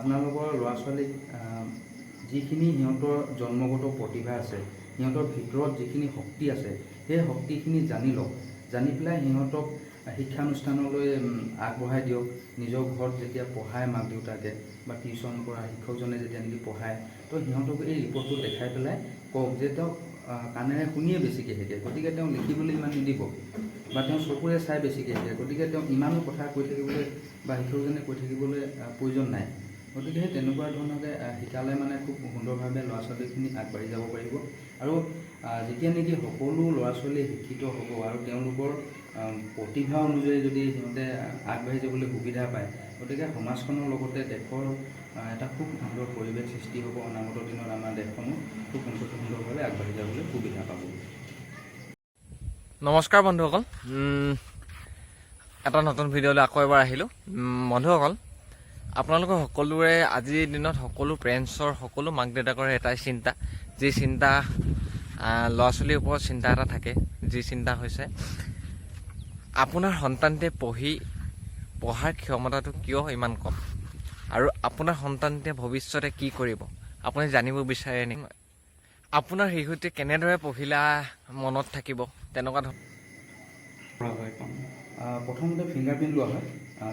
আপোনালোকৰ ল'ৰা ছোৱালীক যিখিনি সিহঁতৰ জন্মগত প্ৰতিভা আছে, সিহঁতৰ ভিতৰত যিখিনি শক্তি আছে, সেই শক্তিখিনি জানি লওক। জানি পেলাই সিহঁতক শিক্ষানুষ্ঠানলৈ আগবঢ়াই দিয়ক। নিজৰ ঘৰত যেতিয়া পঢ়ায় মাক দেউতাকে বা টিউশ্যন কৰা শিক্ষকজনে যেতিয়া নেকি পঢ়ায়, তো সিহঁতক এই ৰিপৰ্টটো দেখাই পেলাই কওক যে তেওঁ কাণেৰে শুনিয়ে বেছিকৈ শিকে, গতিকে তেওঁ লিখিবলৈ ইমান নিদিব, বা তেওঁ চকুৰে চাই বেছিকৈ শিকে, গতিকে তেওঁ ইমানো কথা কৈ থাকিবলৈ বা শিক্ষকজনে কৈ থাকিবলৈ প্ৰয়োজন নাই। গতিকে সেই তেনেকুৱা ধৰণকৈ শিকালে মানে খুব সুন্দৰভাৱে ল'ৰা ছোৱালীখিনি আগবাঢ়ি যাব পাৰিব। আৰু যেতিয়া নেকি সকলো ল'ৰা ছোৱালী শিক্ষিত হ'ব আৰু তেওঁলোকৰ প্ৰতিভা অনুযায়ী যদি সিহঁতে আগবাঢ়ি যাবলৈ সুবিধা পায়, গতিকে সমাজখনৰ লগতে দেশৰ এটা খুব সুন্দৰ পৰিৱেশ সৃষ্টি হ'ব। অনাগত দিনত আমাৰ দেশখনো খুব সুন্দৰভাৱে আগবাঢ়ি যাবলৈ সুবিধা পাব। নমস্কাৰ বন্ধুসকল, এটা নতুন ভিডিঅ'লৈ আকৌ এবাৰ আহিলোঁ। বন্ধুসকল, আপোনালোকৰ সকলোৰে আজিৰ দিনত সকলো পেৰেণ্টছৰ, সকলো মাক দেউতাকৰ এটাই চিন্তা, যি চিন্তা ল'ৰা ছোৱালীৰ ওপৰত চিন্তা এটা থাকে, যি চিন্তা হৈছে আপোনাৰ সন্তানটোৱে পঢ়াৰ ক্ষমতাটো কিয় ইমান কম, আৰু আপোনাৰ সন্তানটোৱে ভৱিষ্যতে কি কৰিব আপুনি জানিব বিচাৰে নেকি? আপোনাৰ শিশুটোৱে কেনেদৰে পঢ়িলে মনত থাকিব, তেনেকুৱা ধৰণৰ প্ৰথমতে ফিংগাৰপ্ৰিণ্ট লোৱা হয়।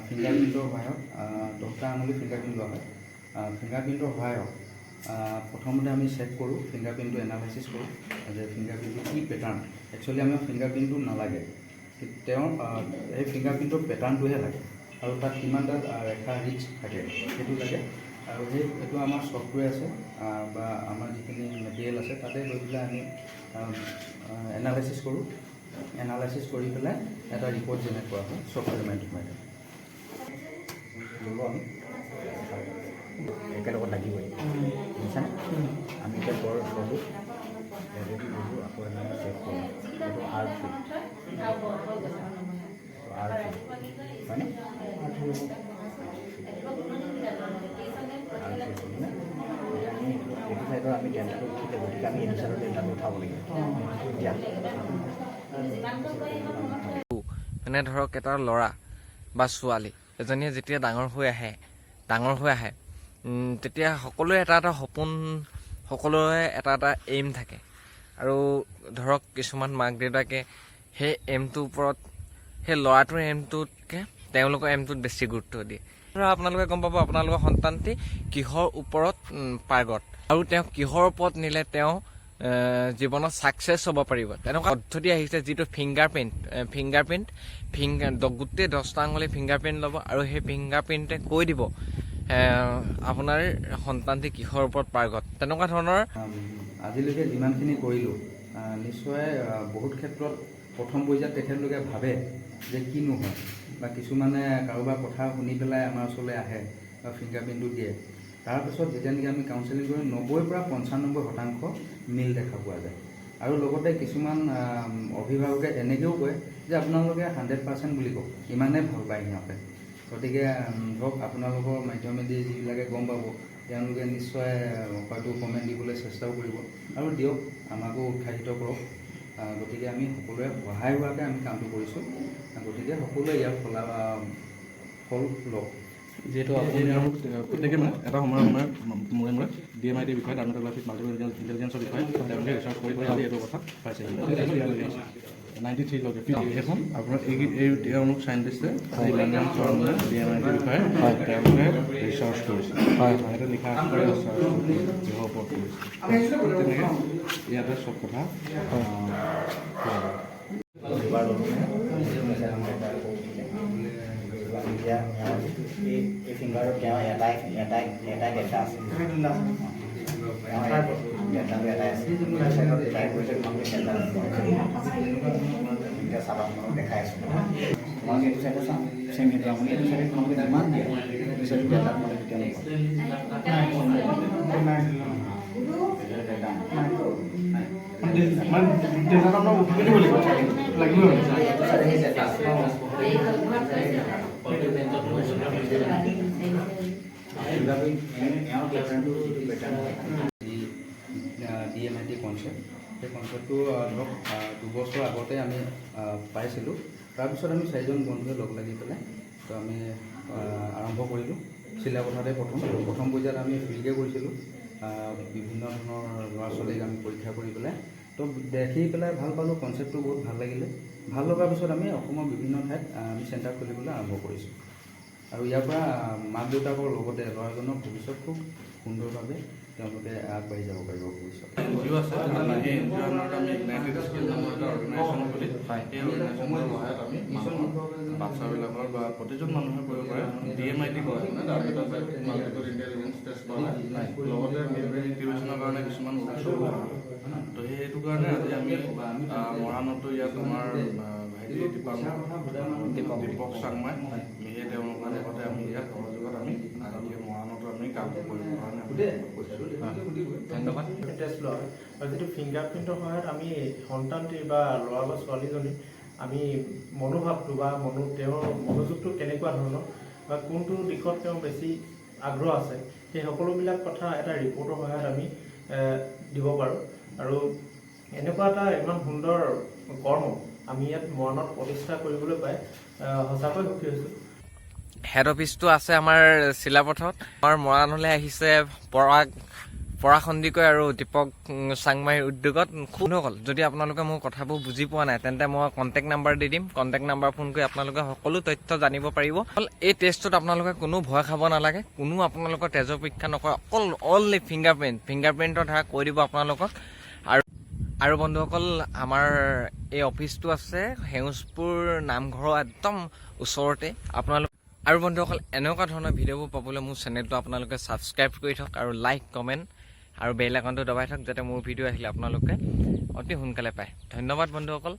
ফিংগাৰপ্ৰিণ্টৰ সহায়ত 10টা আঙুলি ফিংগাৰপ্ৰিণ্ট লোৱা হয়। ফিংগাৰপ্ৰিণ্টৰ সহায়ত প্ৰথমতে আমি চেক কৰোঁ, ফিংগাৰপ্ৰিণ্টটো এনালাইচিছ কৰোঁ যে ফিংগাৰপ্ৰিণ্টটো কি পেটাৰ্ণ। একচুৱেলি আমাৰ ফিংগাৰপ্ৰিণ্টটো নালাগে, তেওঁ এই ফিংগাৰপ্ৰিণ্টৰ পেটাৰ্ণটোহে লাগে, আৰু তাত কিমানটা ৰেখা ৰিচ থাকে সেইটো লাগে। আৰু এইটো আমাৰ ছফ্টৱেৰ আছে বা আমাৰ যিখিনি মেটেৰিয়েল আছে, তাতে গৈ পেলাই আমি এনালাইচিছ কৰোঁ। এনালাইচিছ কৰি পেলাই এটা ৰিপৰ্ট জেনেৰেট কৰা হয় ছফ্টৱেৰ মাধ্যমেৰে। আমি একেলগত লাগিবই, বুজিছানে? আমি এতিয়া বৰ ল'লোঁ, ৰেডি ল'লোঁ, আকৌ এনেকৈ চেক কৰোঁ। এইটো R3 হয়নে? এইটো চাইডৰ আমি ডেল্টাটো উঠিলে, গতিকে আমি এইটো চাইডৰ ডেল্টাটো উঠাব লাগিব। মানে ধৰক এটা ল'ৰা বা ছোৱালী এজনীয়ে যেতিয়া ডাঙৰ হৈ আহে তেতিয়া সকলোৰে এটা এটা সপোন, সকলোৰে এটা এটা এইম থাকে। আৰু ধৰক কিছুমান মাক দেউতাকে সেই এইমটোৰ ওপৰত, সেই ল'ৰাটোৰ এইমটোতকৈ তেওঁলোকৰ এইমটোত বেছি গুৰুত্ব দিয়ে। ধৰক আপোনালোকে গম পাব আপোনালোকৰ সন্তানটি কিহৰ ওপৰত পাৰ্গত, আৰু তেওঁ কিহৰ ওপৰত নিলে তেওঁ জীৱনত ছাকচেছ হ'ব পাৰিব। তেনেকুৱা পদ্ধতি আহিছে যিটো ফিংগাৰপ্ৰিণ্ট গোটেই 10টা আঙুলি ফিংগাৰপ্ৰিণ্ট ল'ব, আৰু সেই ফিংগাৰপ্ৰিণ্টে কৈ দিব আপোনাৰ সন্তানটি কিহৰ ওপৰত পাৰ্গত। তেনেকুৱা ধৰণৰ আজিলৈকে যিমানখিনি কৰিলোঁ, নিশ্চয় বহুত ক্ষেত্ৰত প্ৰথম পৰ্যায়ত তেখেতলোকে ভাবে যে কিনো হয়, বা কিছুমানে কাৰোবাৰ কথা শুনি পেলাই আমাৰ ওচৰলৈ আহে বা ফিংগাৰপ্ৰিণ্টটো দিয়ে। তাৰপিছত যেতিয়া নেকি আমি কাউন্সেলিং কৰি 90ৰ পৰা 95% মিল দেখা পোৱা যায়। আৰু লগতে কিছুমান অভিভাৱকে এনেকৈও কয় যে আপোনালোকে 100% বুলি কওক, ইমানেই ভাল পায় সিহঁতে। গতিকে ধৰক আপোনালোকৰ মাধ্যমেদি যিবিলাকে গম পাব, তেওঁলোকে নিশ্চয় হয়তো কমেণ্ট দিবলৈ চেষ্টাও কৰিব, আৰু দিয়ক, আমাকো উৎসাহিত কৰক। গতিকে আমি সকলোৱে সহায় হোৱাকৈ আমি কামটো কৰিছোঁ। গতিকে সকলোৱে ইয়াৰ ফল লওক। যিহেতু আপুনি আৰু প্ৰত্যেকে মানে এটা সময়ৰ মূৰে মূৰে DMIT বিষয়ে, ডাৰ্মাট'গ্ৰাফিক মাল্টিপল ইণ্টেলিজেঞ্চৰ বিষয়ে তেওঁলোকে ৰিচাৰ্চ কৰি আজি এইটো কথা পাইছে। 93লৈকে এখন আপোনাৰ তেওঁলোক চাইণ্টিষ্টে ইমানজন চৰমে DMIT বিষয়ে তেওঁলোকে ৰিচাৰ্চ কৰিছে। সেইটো লিখা আছে ৰিচাৰ্চ কিহৰ ওপৰত কৰিছে, তেনেকৈ ইয়াতে চব কথা এতিয়া এই ফিংগাৰত তেওঁ এটাই ডেটা আছে, ডেটাটো এটাই আছে। ট্ৰাই কৰিছে তোমালোকে ডেটা এতিয়া চাবা, তোমালোক দেখাই আছোঁ। তোমালোকে এইটো চাইডে চাওঁ, চেম সেইটো আপুনি এইটো চাইডে তোমালোকে যিমান দিয়ে এইটো চাইডে ডেটা তোমালোকে কেতিয়া DMIT কনচেপ্ট, সেই কনচেপ্টটো ধৰক 2 বছৰ আগতে আমি পাইছিলোঁ। তাৰপিছত আমি 4জন বন্ধুৱে লগ লাগি পেলাই তো আমি আৰম্ভ কৰিলোঁ। চিলাপথাৰতে প্ৰথম পৰ্যায়ত আমি ফ্ৰীকৈ কৰিছিলোঁ। বিভিন্ন ধৰণৰ ল'ৰা ছোৱালীক আমি পৰীক্ষা কৰি পেলাই তো দেখি পেলাই ভাল পালোঁ, কনচেপ্টটো বহুত ভাল লাগিলে। ভাল লগাৰ পিছত আমি অসমৰ বিভিন্ন ঠাইত আমি চেণ্টাৰ খুলিবলৈ আৰম্ভ কৰিছোঁ। আৰু ইয়াৰ পৰা মাক দেউতাকৰ লগতে ল'ৰাজনৰ ভৱিষ্যত খুব সুন্দৰভাৱে তেওঁলোকে আগবাঢ়ি যাব পাৰিব ভৱিষ্যত। এনজিঅ' আছে, সেই এনজিঅ'ৰ আণ্ডাৰত আমি ইউনাইটেড স্কিল নামৰ এটা অৰ্গেনাইজেশ্যন খুলি সেই অৰ্গেনাইজেশ্যনৰ সহায়ত আমি বাচ্ছাবিলাকৰ বা প্ৰতিজন মানুহে কৰিব পাৰে DMIT কৰে, মানে মাল্টিপল ইণ্টেলিজেঞ্চ টেষ্ট কৰা লগতে মিলিটাৰী ইনকিউবেশ্যনৰ কাৰণে কিছুমান ৱৰ্কশ্বপ কৰা হয়। তো সেইটো কাৰণে আজি আমি মৰাণতো ইয়াত আমাৰ ভাইটি দীপক চাংমাই সেই তেওঁলোকৰ লগতে আমি ইয়াত সহযোগত আমি মৰাণতো আমি কাম কৰিব কাৰণে ধন্যবাদ। টেষ্ট লোৱা হয় আৰু যিটো ফিংগাৰপ্ৰিণ্টৰ সহায়ত আমি সন্তানটি বা ল'ৰা বা ছোৱালীজনী আমি মনোভাৱটো বা তেওঁৰ মনোযোগটো কেনেকুৱা ধৰণৰ বা কোনটো দিশত তেওঁ বেছি আগ্ৰহ আছে সেই সকলোবিলাক কথা এটা ৰিপৰ্টৰ সহায়ত আমি দিব পাৰোঁ। আৰু এনেকুৱা এটা ইমান সুন্দৰ কৰ্ম আমি ইয়াত মৰাণত প্ৰতিষ্ঠা কৰিবলৈ পাই সঁচাকৈ সুখী হৈছোঁ। হেড অফিচটো আছে আমাৰ চিলাপথাৰত। আমাৰ মৰাণলৈ আহিছে পৰাগ সন্দিকৈ আৰু দীপক চাংমাইৰ উদ্যোগত। খুব হ'ল যদি আপোনালোকে মোৰ কথাবোৰ বুজি পোৱা নাই তেন্তে মই কণ্টেক্ট নাম্বাৰ দি দিম। কণ্টেক্ট নাম্বাৰ ফোন কৰি আপোনালোকে সকলো তথ্য জানিব পাৰিব। এই টেষ্টটোত আপোনালোকে কোনো ভয় খাব নালাগে, কোনো আপোনালোকৰ তেজৰ পৰীক্ষা নকৰে, অনলি ফিংগাৰপ্ৰিণ্টৰ দ্বাৰা কৈ দিব আপোনালোকক। আৰু বন্ধুসকল, আমাৰ এই অফিচটো আছে সেউজপুৰ নামঘৰৰ একদম ওচৰতে। আৰু বন্ধুসকল, এনেকুৱা ধৰণৰ ভিডিঅ'বোৰ পাবলৈ মোৰ চেনেলটো আপোনালোকে ছাবস্ক্ৰাইব কৰি থওক আৰু লাইক কমেণ্ট আৰু বেল আইকনটো দবাই থওক, যাতে মোৰ ভিডিঅ' আহিলে আপোনালোকে অতি সোনকালে পায়। ধন্যবাদ বন্ধুসকল।